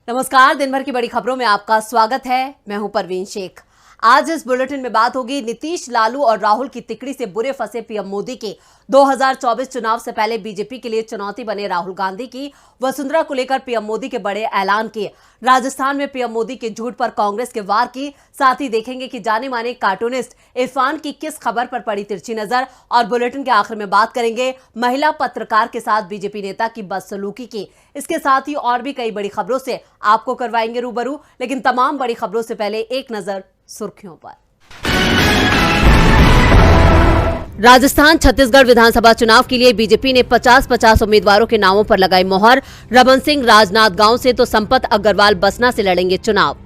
नमस्कार, दिन भर की बड़ी खबरों में आपका स्वागत है। मैं हूं परवीन शेख। आज इस बुलेटिन में बात होगी नीतीश, लालू और राहुल की तिकड़ी से बुरे फंसे पीएम मोदी के 2024 चुनाव से पहले बीजेपी के लिए चुनौती बने राहुल गांधी की, वसुंधरा को लेकर पीएम मोदी के बड़े ऐलान के, राजस्थान में पीएम मोदी के झूठ पर कांग्रेस के वार की, साथ ही देखेंगे कि जाने माने कार्टूनिस्ट इरफान की किस खबर पर पड़ी तिरछी नजर, और बुलेटिन के आखिर में बात करेंगे महिला पत्रकार के साथ बीजेपी नेता की बदसलूकी की। इसके साथ ही और भी कई बड़ी खबरों से आपको करवाएंगे रूबरू, लेकिन तमाम बड़ी खबरों से पहले एक नजर सुर्खियों पर। राजस्थान छत्तीसगढ़ विधानसभा चुनाव के लिए बीजेपी ने 50-50 उम्मीदवारों के नामों पर लगाई मोहर। रमन सिंह राजनांदगांव से तो संपत अग्रवाल बसना से लड़ेंगे चुनाव।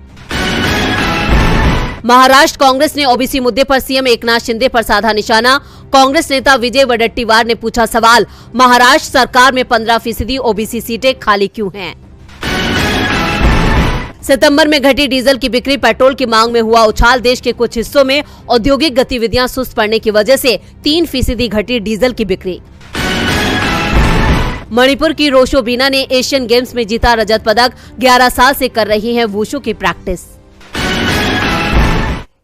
महाराष्ट्र कांग्रेस ने ओबीसी मुद्दे पर सीएम एकनाथ शिंदे पर साधा निशाना। कांग्रेस नेता विजय वडेट्टीवार ने पूछा सवाल, महाराष्ट्र सरकार में 15% ओबीसी सीटें खाली क्यों हैं? सितंबर में घटी डीजल की बिक्री, पेट्रोल की मांग में हुआ उछाल। देश के कुछ हिस्सों में औद्योगिक गतिविधियां सुस्त पड़ने की वजह से 3% घटी डीजल की बिक्री। मणिपुर की रोशो बीना ने एशियन गेम्स में जीता रजत पदक, 11 साल से कर रही हैं वुशु की प्रैक्टिस।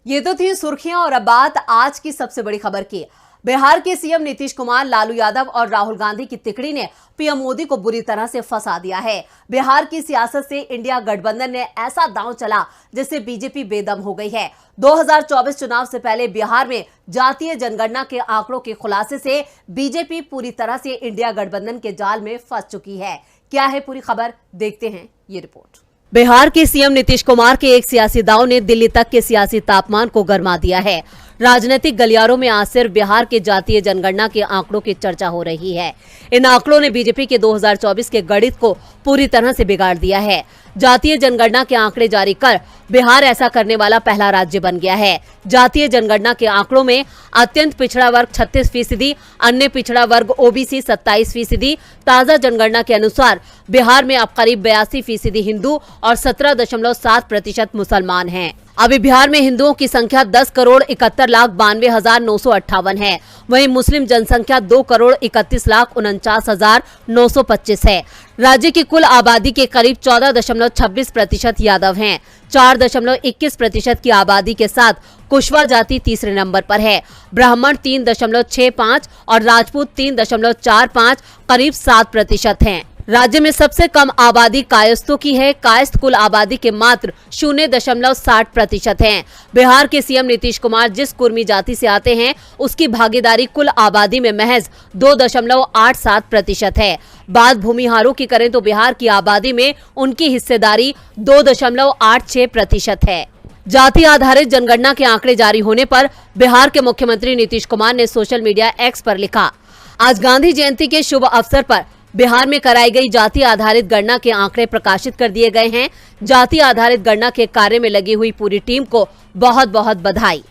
ये तो थी सुर्खियां, और अब बात आज की सबसे बड़ी खबर की। बिहार के सीएम नीतीश कुमार, लालू यादव और राहुल गांधी की तिकड़ी ने पीएम मोदी को बुरी तरह से फंसा दिया है। बिहार की सियासत से इंडिया गठबंधन ने ऐसा दांव चला जिससे बीजेपी बेदम हो गई है। 2024 चुनाव से पहले बिहार में जातीय जनगणना के आंकड़ों के खुलासे से बीजेपी पूरी तरह से इंडिया गठबंधन के जाल में फंस चुकी है। क्या है पूरी खबर, देखते हैं ये रिपोर्ट। बिहार के सीएम नीतीश कुमार के एक सियासी दांव ने दिल्ली तक के सियासी तापमान को गर्मा दिया है। राजनीतिक गलियारों में आज सिर्फ बिहार के जातीय जनगणना के आंकड़ों की चर्चा हो रही है। इन आंकड़ों ने बीजेपी के 2024 के गणित को पूरी तरह से बिगाड़ दिया है। जातीय जनगणना के आंकड़े जारी कर बिहार ऐसा करने वाला पहला राज्य बन गया है। जातीय जनगणना के आंकड़ों में अत्यंत पिछड़ा वर्ग 36%, अन्य पिछड़ा वर्ग ओबीसी 27%। ताजा जनगणना के अनुसार बिहार में अब करीब 82% हिंदू और 17.7% मुसलमान हैं। अभी बिहार में हिंदुओं की संख्या 10,71,92,958 है। वहीं मुस्लिम जनसंख्या 2,31,49,925 है। राज्य की कुल आबादी के करीब 14.26% यादव हैं। 4.21% की आबादी के साथ कुशवा जाति तीसरे नंबर पर है। ब्राह्मण 3.65 और राजपूत 3.45, करीब 7% हैं। राज्य में सबसे कम आबादी कायस्थों की है। कायस्थ कुल आबादी के मात्र 0.60% हैं। बिहार के सीएम नीतीश कुमार जिस कुर्मी जाति से आते हैं उसकी भागीदारी कुल आबादी में महज 2.87% है। बात भूमिहारों की करें तो बिहार की आबादी में उनकी हिस्सेदारी 2.86% है। जाति आधारित जनगणना के आंकड़े जारी होने पर बिहार के मुख्यमंत्री नीतीश कुमार ने सोशल मीडिया एक्स पर लिखा, आज गांधी जयंती के शुभ अवसर पर बिहार में कराई गई जाति आधारित गणना के आंकड़े प्रकाशित कर दिए गए हैं। जाति आधारित गणना के कार्य में लगी हुई पूरी टीम को बहुत बहुत बधाई।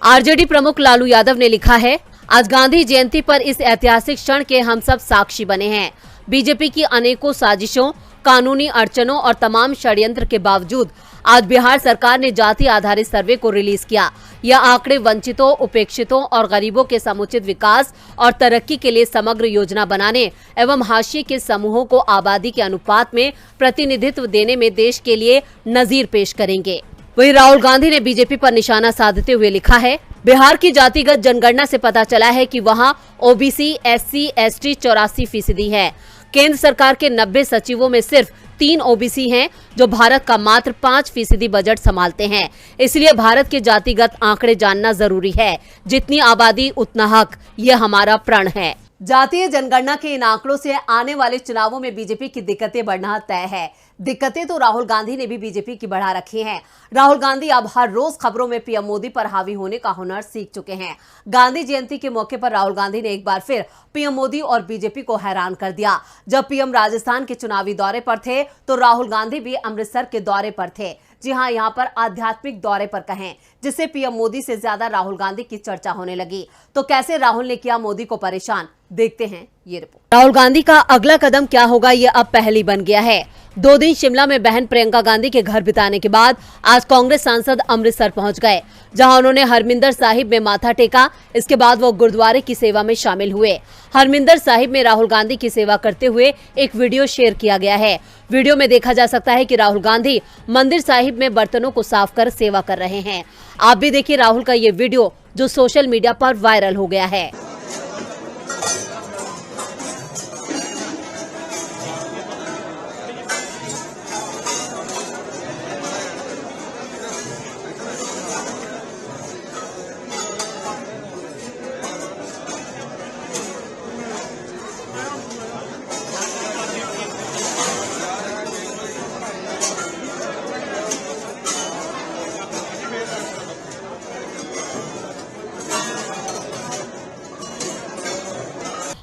आरजेडी प्रमुख लालू यादव ने लिखा है, आज गांधी जयंती पर इस ऐतिहासिक क्षण के हम सब साक्षी बने हैं। बीजेपी की अनेकों साजिशों, कानूनी अड़चनों और तमाम षड्यंत्र के बावजूद आज बिहार सरकार ने जाति आधारित सर्वे को रिलीज किया। यह आंकड़े वंचितों, उपेक्षितों और गरीबों के समुचित विकास और तरक्की के लिए समग्र योजना बनाने एवं हाशिए के समूहों को आबादी के अनुपात में प्रतिनिधित्व देने में देश के लिए नजीर पेश करेंगे। वहीं राहुल गांधी ने बीजेपी पर निशाना साधते हुए लिखा है, बिहार की जातिगत जनगणना से पता चला है कि वहां ओबीसी, एससी, एसटी 84% है। केंद्र सरकार के 90 सचिवों में सिर्फ 3 ओबीसी हैं, जो भारत का मात्र 5% बजट संभालते हैं। इसलिए भारत के जातिगत आंकड़े जानना जरूरी है। जितनी आबादी उतना हक, ये हमारा प्रण है। जातीय जनगणना के इन आंकड़ों से आने वाले चुनावों में बीजेपी की दिक्कतें बढ़ना तय है। दिक्कतें तो राहुल गांधी ने भी बीजेपी की बढ़ा रखी हैं। राहुल गांधी अब हर रोज खबरों में पीएम मोदी पर हावी होने का हुनर सीख चुके हैं। गांधी जयंती के मौके पर राहुल गांधी ने एक बार फिर पीएम मोदी और बीजेपी को हैरान कर दिया। जब पीएम राजस्थान के चुनावी दौरे पर थे तो राहुल गांधी भी अमृतसर के दौरे पर थे। जी हां, यहां पर आध्यात्मिक दौरे पर कहें, जिससे पीएम मोदी से ज्यादा राहुल गांधी की चर्चा होने लगी। तो कैसे राहुल ने किया मोदी को परेशान, देखते हैं ये रिपोर्ट। राहुल गांधी का अगला कदम क्या होगा, ये अब पहेली बन गया है। 2 दिन शिमला में बहन प्रियंका गांधी के घर बिताने के बाद आज कांग्रेस सांसद अमृतसर पहुंच गए, जहां उन्होंने हरमिंदर साहिब में माथा टेका। इसके बाद वो गुरुद्वारे की सेवा में शामिल हुए। हरमिंदर साहिब में राहुल गांधी की सेवा करते हुए एक वीडियो शेयर किया गया है। वीडियो में देखा जा सकता है कि राहुल गांधी मंदिर साहिब में बर्तनों को साफ कर सेवा कर रहे हैं। आप भी देखिए राहुल का ये वीडियो, जो सोशल मीडिया पर वायरल हो गया है।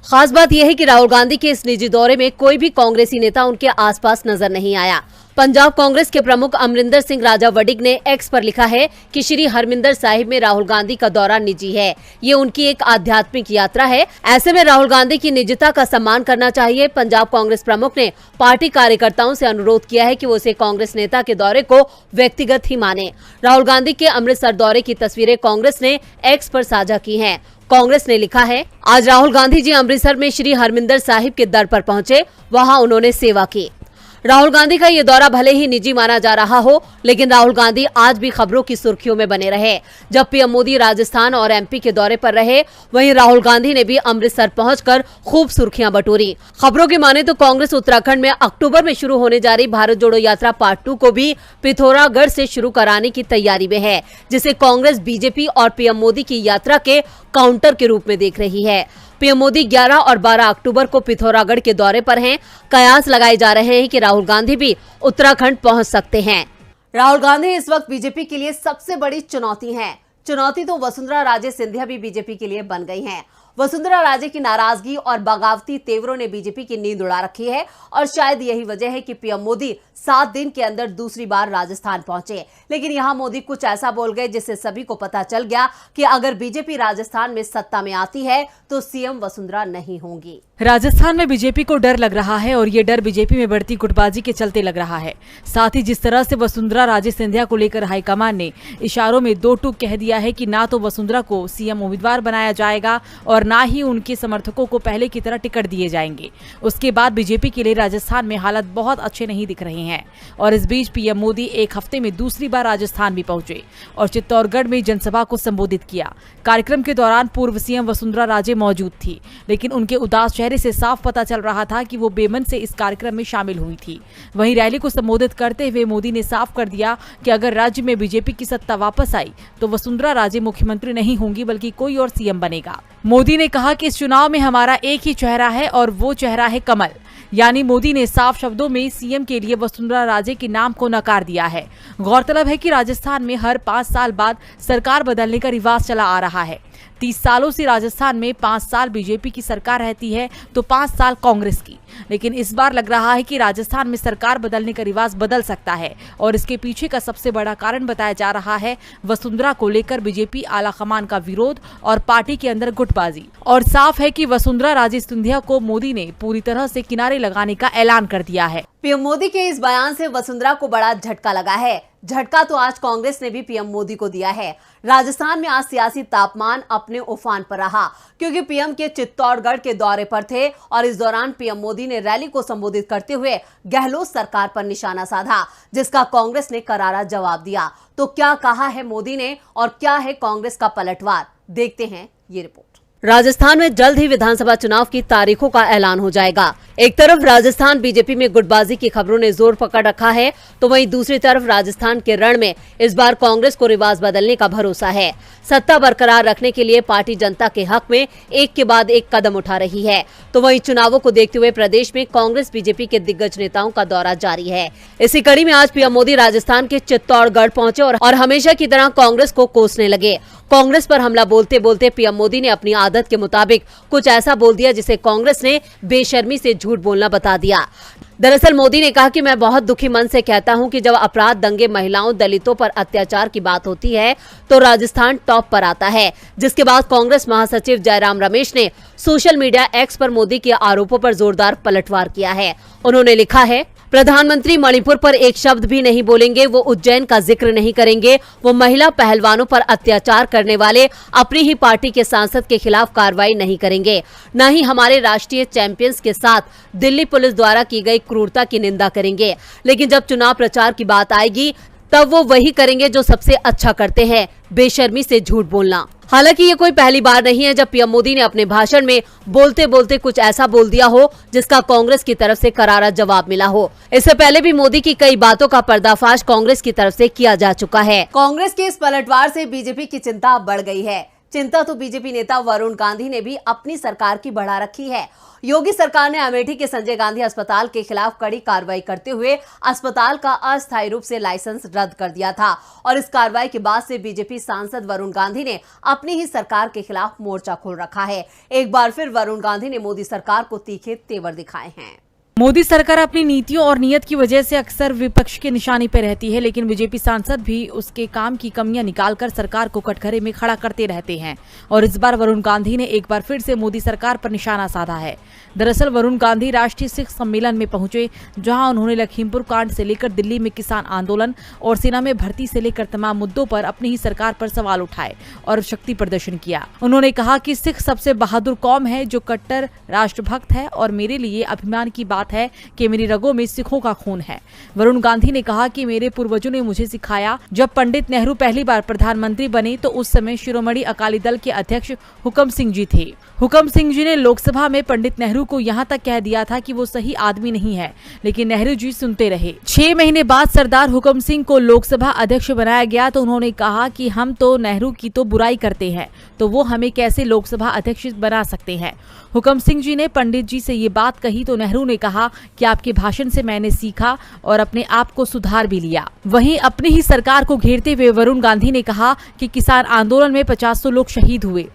खास बात यह है कि राहुल गांधी के इस निजी दौरे में कोई भी कांग्रेसी नेता उनके आसपास नजर नहीं आया। पंजाब कांग्रेस के प्रमुख अमरिंदर सिंह राजा वडिग ने एक्स पर लिखा है कि श्री हरमिंदर साहिब में राहुल गांधी का दौरा निजी है, ये उनकी एक आध्यात्मिक यात्रा है। ऐसे में राहुल गांधी की निजता का सम्मान करना चाहिए। पंजाब कांग्रेस प्रमुख ने पार्टी कार्यकर्ताओं से अनुरोध किया है कि वो इसे कांग्रेस नेता के दौरे को व्यक्तिगत ही माने। राहुल गांधी के अमृतसर दौरे की तस्वीरें कांग्रेस ने एक्स पर साझा की हैं। कांग्रेस ने लिखा है, आज राहुल गांधी जी अमृतसर में श्री हरमिंदर साहिब के दर पर पहुंचे, वहां उन्होंने सेवा की। राहुल गांधी का ये दौरा भले ही निजी माना जा रहा हो, लेकिन राहुल गांधी आज भी खबरों की सुर्खियों में बने रहे। जब पीएम मोदी राजस्थान और एमपी के दौरे पर रहे, वहीं राहुल गांधी ने भी अमृतसर पहुंचकर खूब सुर्खियां बटोरी। खबरों की माने तो कांग्रेस उत्तराखंड में अक्टूबर में शुरू होने जा रही भारत जोड़ो यात्रा पार्ट 2 को भी पिथौरागढ़ से शुरू कराने की तैयारी में है, जिसे कांग्रेस बीजेपी और पीएम मोदी की यात्रा के काउंटर के रूप में देख रही है। पीएम मोदी 11 और 12 अक्टूबर को पिथौरागढ़ के दौरे पर हैं। कयास लगाए जा रहे हैं कि राहुल गांधी भी उत्तराखंड पहुंच सकते हैं। राहुल गांधी इस वक्त बीजेपी के लिए सबसे बड़ी चुनौती हैं। चुनौती तो वसुंधरा राजे सिंधिया भी बीजेपी के लिए बन गई हैं। वसुंधरा राजे की नाराजगी और बगावती तेवरों ने बीजेपी की नींद उड़ा रखी है, और शायद यही वजह है कि पीएम मोदी 7 दिन के अंदर दूसरी बार राजस्थान पहुंचे। लेकिन यहां मोदी कुछ ऐसा बोल गए जिससे सभी को पता चल गया कि अगर बीजेपी राजस्थान में सत्ता में आती है तो सीएम वसुंधरा नहीं होंगी। राजस्थान में बीजेपी को डर लग रहा है, और ये डर बीजेपी में बढ़ती गुटबाजी के चलते लग रहा है। साथ ही जिस तरह से वसुंधरा राजे सिंधिया को लेकर हाईकमान ने इशारों में 2 टूक कह दिया है कि ना तो वसुंधरा को सीएम उम्मीदवार बनाया जाएगा और ना ही उनके समर्थकों को पहले की तरह टिकट दिए जाएंगे। उसके बाद बीजेपी के लिए राजस्थान में हालत बहुत अच्छे नहीं दिख रहे हैं। और इस बीच पीएम मोदी एक हफ्ते में दूसरी बार राजस्थान भी पहुंचे और चित्तौड़गढ़ में जनसभा को संबोधित किया। कार्यक्रम के दौरान पूर्व सीएम वसुंधरा राजे मौजूद थी, लेकिन उनके उदास चेहरे से साफ पता चल रहा था कि वो बेमन से इस कार्यक्रम में शामिल हुई थी। वहीं रैली को संबोधित करते हुए मोदी ने साफ कर दिया कि अगर राज्य में बीजेपी की सत्ता वापस आई तो वसुंधरा राजे मुख्यमंत्री नहीं होंगी, बल्कि कोई और सीएम बनेगा। मोदी ने कहा कि इस चुनाव में हमारा एक ही चेहरा है और वो चेहरा है कमल। यानी मोदी ने साफ शब्दों में सीएम के लिए वसुंधरा राजे के नाम को नकार दिया है। गौरतलब है कि राजस्थान में हर 5 साल बाद सरकार बदलने का रिवाज चला आ रहा है। 30 सालों से राजस्थान में 5 साल बीजेपी की सरकार रहती है तो 5 साल कांग्रेस की। लेकिन इस बार लग रहा है कि राजस्थान में सरकार बदलने का रिवाज बदल सकता है, और इसके पीछे का सबसे बड़ा कारण बताया जा रहा है वसुंधरा को लेकर बीजेपी आलाकमान का विरोध और पार्टी के अंदर गुटबाजी। और साफ है कि वसुंधरा राजे सिंधिया को मोदी ने पूरी तरह से किनारे लगाने का ऐलान कर दिया है। पीएम मोदी के इस बयान से वसुंधरा को बड़ा झटका लगा है। झटका तो आज कांग्रेस ने भी पीएम मोदी को दिया है। राजस्थान में आज सियासी तापमान अपने उफान पर रहा, क्योंकि पीएम के चित्तौड़गढ़ के दौरे पर थे और इस दौरान पीएम मोदी ने रैली को संबोधित करते हुए गहलोत सरकार पर निशाना साधा, जिसका कांग्रेस ने करारा जवाब दिया। तो क्या कहा है मोदी ने और क्या है कांग्रेस का पलटवार, देखते हैं ये रिपोर्ट। राजस्थान में जल्द ही विधानसभा चुनाव की तारीखों का ऐलान हो जाएगा। एक तरफ राजस्थान बीजेपी में गुटबाजी की खबरों ने जोर पकड़ रखा है, तो वहीं दूसरी तरफ राजस्थान के रण में इस बार कांग्रेस को रिवाज बदलने का भरोसा है। सत्ता बरकरार रखने के लिए पार्टी जनता के हक में एक के बाद एक कदम उठा रही है। तो वहीं चुनावों को देखते हुए प्रदेश में कांग्रेस बीजेपी के दिग्गज नेताओं का दौरा जारी है। इसी कड़ी में आज पीएम मोदी राजस्थान के चित्तौड़गढ़ पहुंचे और हमेशा की तरह कांग्रेस को कोसने लगे। कांग्रेस पर हमला बोलते बोलते पीएम मोदी ने अपनी आदत के मुताबिक कुछ ऐसा बोल दिया जिसे कांग्रेस ने बेशर्मी से झूठ बोलना बता दिया। दरअसल मोदी ने कहा कि मैं बहुत दुखी मन से कहता हूं कि जब अपराध, दंगे, महिलाओं, दलितों पर अत्याचार की बात होती है तो राजस्थान टॉप पर आता है। जिसके बाद कांग्रेस महासचिव जयराम रमेश ने सोशल मीडिया एक्स पर मोदी के आरोपों पर जोरदार पलटवार किया है। उन्होंने लिखा है, प्रधानमंत्री मणिपुर पर एक शब्द भी नहीं बोलेंगे, वो उज्जैन का जिक्र नहीं करेंगे, वो महिला पहलवानों पर अत्याचार करने वाले अपनी ही पार्टी के सांसद के खिलाफ कार्रवाई नहीं करेंगे, न ही हमारे राष्ट्रीय चैंपियंस के साथ दिल्ली पुलिस द्वारा की गई क्रूरता की निंदा करेंगे। लेकिन जब चुनाव प्रचार की बात आएगी तब वो वही करेंगे जो सबसे अच्छा करते हैं, बेशर्मी से झूठ बोलना। हालांकि ये कोई पहली बार नहीं है जब पीएम मोदी ने अपने भाषण में बोलते बोलते कुछ ऐसा बोल दिया हो जिसका कांग्रेस की तरफ से करारा जवाब मिला हो। इससे पहले भी मोदी की कई बातों का पर्दाफाश कांग्रेस की तरफ से किया जा चुका है। कांग्रेस के इस पलटवार से बीजेपी की चिंता बढ़ गई है। चिंता तो बीजेपी नेता वरुण गांधी ने भी अपनी सरकार की बढ़ा रखी है। योगी सरकार ने अमेठी के संजय गांधी अस्पताल के खिलाफ कड़ी कार्रवाई करते हुए अस्पताल का अस्थायी रूप से लाइसेंस रद्द कर दिया था और इस कार्रवाई के बाद से बीजेपी सांसद वरुण गांधी ने अपनी ही सरकार के खिलाफ मोर्चा खोल रखा है। एक बार फिर वरुण गांधी ने मोदी सरकार को तीखे तेवर दिखाए हैं। मोदी सरकार अपनी नीतियों और नीयत की वजह से अक्सर विपक्ष के निशाने पर रहती है, लेकिन बीजेपी सांसद भी उसके काम की कमियां निकालकर सरकार को कटघरे में खड़ा करते रहते हैं। और इस बार वरुण गांधी ने एक बार फिर से मोदी सरकार पर निशाना साधा है। दरअसल वरुण गांधी राष्ट्रीय सिख सम्मेलन में पहुंचे, जहां उन्होंने लखीमपुर कांड से लेकर दिल्ली में किसान आंदोलन और सेना में भर्ती से लेकर तमाम मुद्दों पर अपनी ही सरकार पर सवाल उठाए और शक्ति प्रदर्शन किया। उन्होंने कहा कि सिख सबसे बहादुर कौम है जो कट्टर राष्ट्रभक्त है और मेरे लिए अभिमान की बात है कि मेरी रगों में सिखों का खून है। वरुण गांधी ने कहा कि मेरे पूर्वजों ने मुझे सिखाया, जब पंडित नेहरू पहली बार प्रधानमंत्री बने तो उस समय शिरोमणि अकाली दल के अध्यक्ष हुकम सिंह जी थे। हुकम सिंह जी ने लोकसभा में पंडित नेहरू को यहाँ तक कह दिया था कि वो सही आदमी नहीं है, लेकिन नेहरू जी सुनते रहे। 6 महीने बाद सरदार हुकम सिंह को लोकसभा अध्यक्ष बनाया गया तो उन्होंने कहा कि हम तो नेहरू की तो बुराई करते हैं, तो वो हमें कैसे लोकसभा अध्यक्ष बना सकते हैं। हुकम सिंह जी ने पंडित जी से ये बात कही तो नेहरू ने कहा कि आपके भाषण से मैंने सीखा और अपने आप को सुधार भी लिया। वहीं अपनी ही सरकार को घेरते हुए वरुण गांधी ने कहा कि किसान आंदोलन में 500 लोग शहीद हुए,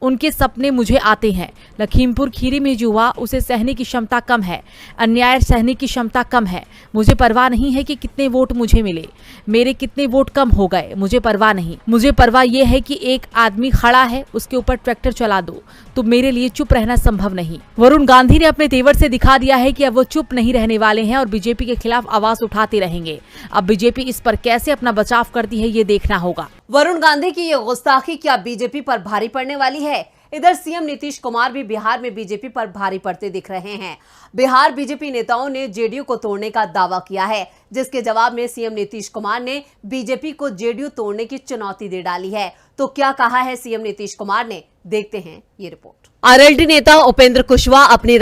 उनके सपने मुझे आते हैं। लखीमपुर खीरी में जो हुआ उसे सहने की क्षमता कम है, अन्याय सहने की क्षमता कम है। मुझे परवाह नहीं है कि कितने वोट मुझे मिले, मेरे कितने वोट कम हो गए, मुझे परवाह नहीं। मुझे परवाह यह है कि एक आदमी खड़ा है, उसके ऊपर ट्रैक्टर चला दो, तो मेरे लिए चुप रहना संभव नहीं। वरुण गांधी ने अपने तेवर से दिखा दिया है कि अब वो चुप नहीं रहने वाले हैं और बीजेपी के खिलाफ आवाज उठाते रहेंगे। अब बीजेपी इस पर कैसे अपना बचाव करती है ये देखना होगा। वरुण गांधी की ये गुस्ताखी क्या बीजेपी पर भारी पड़ने वाली है? इधर सीएम नीतीश कुमार भी बिहार में बीजेपी पर भारी पड़ते दिख रहे हैं। बिहार बीजेपी नेताओं ने जेडीयू को तोड़ने का दावा किया है, जिसके जवाब में सीएम नीतीश कुमार ने बीजेपी को जेडीयू तोड़ने की चुनौती दे डाली है। तो क्या कहा है सीएम नीतीश कुमार ने, देखते हैं ये रिपोर्ट। आरएलडी नेता उपेंद्र कुशवाहा अपनी